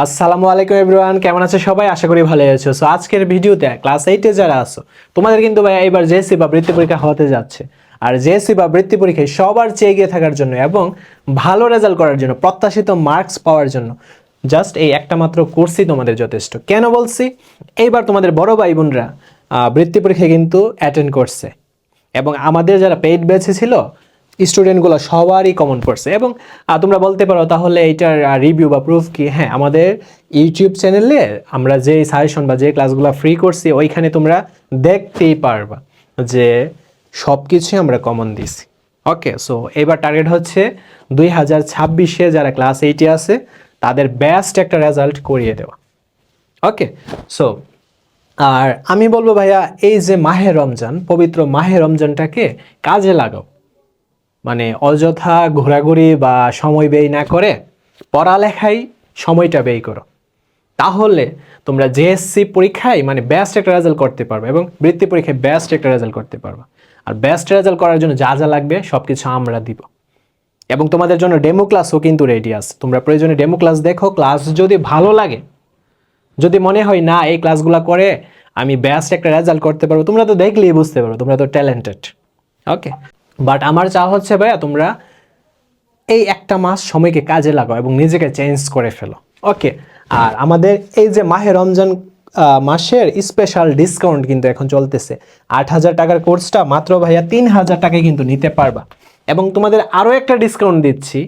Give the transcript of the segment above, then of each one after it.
আসসালামু আলাইকুম এভরিওয়ান, কেমন আছে সবাই? আশা করি ভালো আছো। সো আজকের ভিডিওতে ক্লাস 8 এ যারা আছো তোমাদের কিন্তু ভাই এবার জেএসসি বা বৃত্তি পরীক্ষা হতে যাচ্ছে। আর জেএসসি বা বৃত্তি পরীক্ষায় সবার চেয়ে এগিয়ে থাকার জন্য এবং ভালো রেজাল্ট করার জন্য, প্রত্যাশিত মার্কস পাওয়ার জন্য জাস্ট এই একটা মাত্র কোর্সই তোমাদের যথেষ্ট। কেন বলছি? এইবার তোমাদের বড় ভাই বোনরা বৃত্তি পরীক্ষা কিন্তু অ্যাটেন্ড করছে এবং আমাদের যারা পেইড ব্যাচে ছিল স্টুডেন্টগুলো সবারই কমন পড়ছে। এবং তোমরা বলতে পারো তাহলে এইটার রিভিউ বা প্রুফ কি? হ্যাঁ, আমাদের ইউটিউব চ্যানেলে আমরা যে সাজেশন বা যে ক্লাসগুলো ফ্রি করছি ওইখানে তোমরা দেখতেই পারবা যে সব কিছুই আমরা কমন দিছি। ওকে, সো এবার টার্গেট হচ্ছে 2026-এ যারা ক্লাস 8-এ আছে তাদের বেস্ট একটা রেজাল্ট করিয়ে দেওয়া। ওকে, সো আর আমি বলবো ভাইয়া, এই যে মাহে রমজান, পবিত্র মাহে রমজানটাকে কাজে লাগাও। মানে অযথা ঘোরাঘুরি বা সময় ব্যয় না করে পড়ালেখায় সময়টা ব্যয় করো, তাহলে তোমরা জেএসসি পরীক্ষায় মানে বেস্ট একটা রেজাল্ট করতে পারবে এবং বৃত্তি পরীক্ষায় বেস্ট একটা রেজাল্ট করতে পারবে। আর বেস্ট রেজাল্ট করার জন্য যা যা লাগবে সব কিছু আমরা দিব এবং তোমাদের জন্য ডেমো ক্লাসও কিন্তু রেডি আছে। তোমরা প্রয়োজনে ডেমো ক্লাস দেখো, ক্লাস যদি ভালো লাগে, যদি মনে হয় না এই ক্লাসগুলো করে আমি বেস্ট একটা রেজাল্ট করতে পারবো, তোমরা তো দেখলেই বুঝতে পারো তোমরা তো ট্যালেন্টেড। ওকে, বাট আমার চাওয়া হচ্ছে ভাইয়া তোমরা এই একটা মাস সময়কে কাজে লাগাও এবং নিজেকে চেঞ্জ করে ফেলো। ওকে, আর আমাদের এই যে মাহে রমজান মাসের স্পেশাল ডিসকাউন্ট কিন্তু এখন চলতেছে। 8,000 টাকার কোর্সটা মাত্র ভাইয়া 3,000 টাকায় কিন্তু নিতে পারবা। এবং তোমাদের আরও একটা ডিসকাউন্ট দিচ্ছি,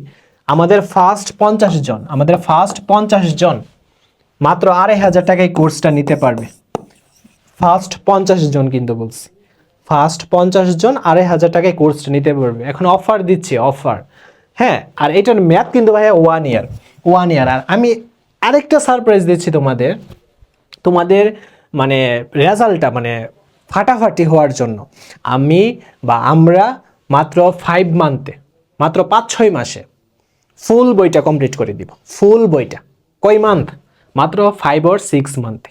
আমাদের ফার্স্ট 50 জন মাত্র 2,500 টাকায় কোর্সটা নিতে পারবে। ফার্স্ট 50 জন কিন্তু বলছি, ফার্স্ট 50 জন 2,500 টাকায় কোর্সটা নিতে পারবে। এখন অফার দিচ্ছি, অফার। হ্যাঁ, আর এটার মেয়াদ কিন্তু ভাইয়া 1 ইয়ার। আর আমি আরেকটা সারপ্রাইজ দিচ্ছি তোমাদের, তোমাদের মানে রেজাল্টটা মানে ফাটাফাটি হওয়ার জন্য আমি বা আমরা মাত্র 5 মান্থে, মাত্র 5-6 মাসে ফুল বইটা কমপ্লিট করে দিব। ফুল বইটা কয় মান্থ? মাত্র 5 or 6 মান্থে।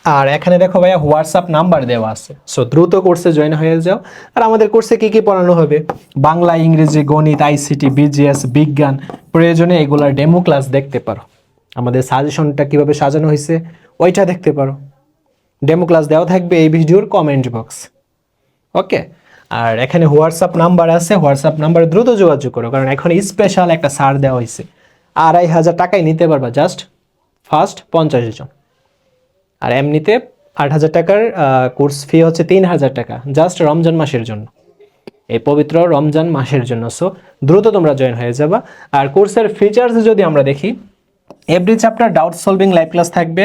আর এখানে দেখো ভাইয়া হোয়াটসঅ্যাপ নাম্বার দেওয়া আছে, সো দ্রুত কোর্সে জয়েন হয়ে যাও। আর আমাদের কোর্সে কি কি পড়ানো হবে? বাংলা, ইংরেজি, গণিত, আইসিটি, বিজিএস, বিজ্ঞান। প্রয়োজনে এগুলার ডেমো ক্লাস দেখতে পারো, আমাদের সাজেশনটা কিভাবে সাজানো হয়েছে ওইটা দেখতে পারো। ডেমো ক্লাস দেওয়া থাকবে এই ভিডিওর কমেন্ট বক্স। ওকে, আর এখানে হোয়াটসঅ্যাপ নাম্বার আছে, হোয়াটসঅ্যাপ নাম্বার দ্রুত যোগাযোগ করো, কারণ এখন স্পেশাল একটা ছাড় দেওয়া হয়েছে। 2,500 টাকায় নিতে পারবা জাস্ট ফার্স্ট 50 জন। আর এমনিতে 8,000 টাকার কোর্স ফি হচ্ছে 3,000 টাকা জাস্ট রমজান মাসের জন্য, এই পবিত্র রমজান মাসের জন্য। সো দ্রুত তোমরা জয়েন হয়ে যাবা। আর কোর্সের ফিচার্স যদি আমরা দেখি, every chapter doubt solving live class থাকবে,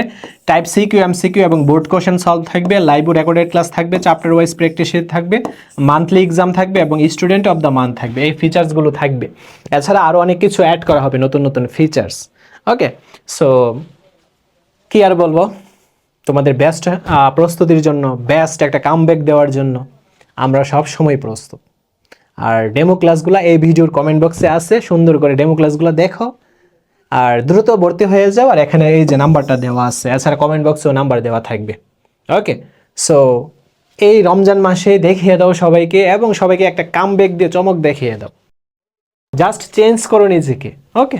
টাইপ সিকিউ, এমসিকিউ এবং বোর্ড কোশ্চেন সলভ থাকবে, লাইভ ও রেকর্ডেড ক্লাস থাকবে, চ্যাপ্টার ওয়াইজ প্র্যাকটিস শিট থাকবে, মান্থলি এক্সাম থাকবে এবং স্টুডেন্ট অফ দ্য মান্থ থাকবে। এই ফিচার্সগুলো থাকবে। এছাড়া আরও অনেক কিছু অ্যাড করা হবে, নতুন নতুন ফিচার্স। ওকে, সো কি আর বলবো, তোমাদের বেস্ট প্রস্তুতির জন্য, বেস্ট একটা কামব্যাক দেওয়ার জন্য আমরা সব সময় প্রস্তুত। আর ডেমো ক্লাসগুলো এই ভিডিওর কমেন্ট বক্সে আছে, সুন্দর করে ডেমো ক্লাসগুলো দেখো আর দ্রুত ভর্তি হয়ে যাও। আর এখানে এই যে নাম্বারটা দেওয়া আছে, এছাড়া কমেন্ট বক্সেও নাম্বার দেওয়া থাকবে। ওকে, সো এই রমজান মাসে দেখিয়ে দাও সবাইকে এবং সবাইকে একটা কামব্যাক দিয়ে চমক দেখিয়ে দাও। জাস্ট চেঞ্জ করো নিজেকে। ওকে।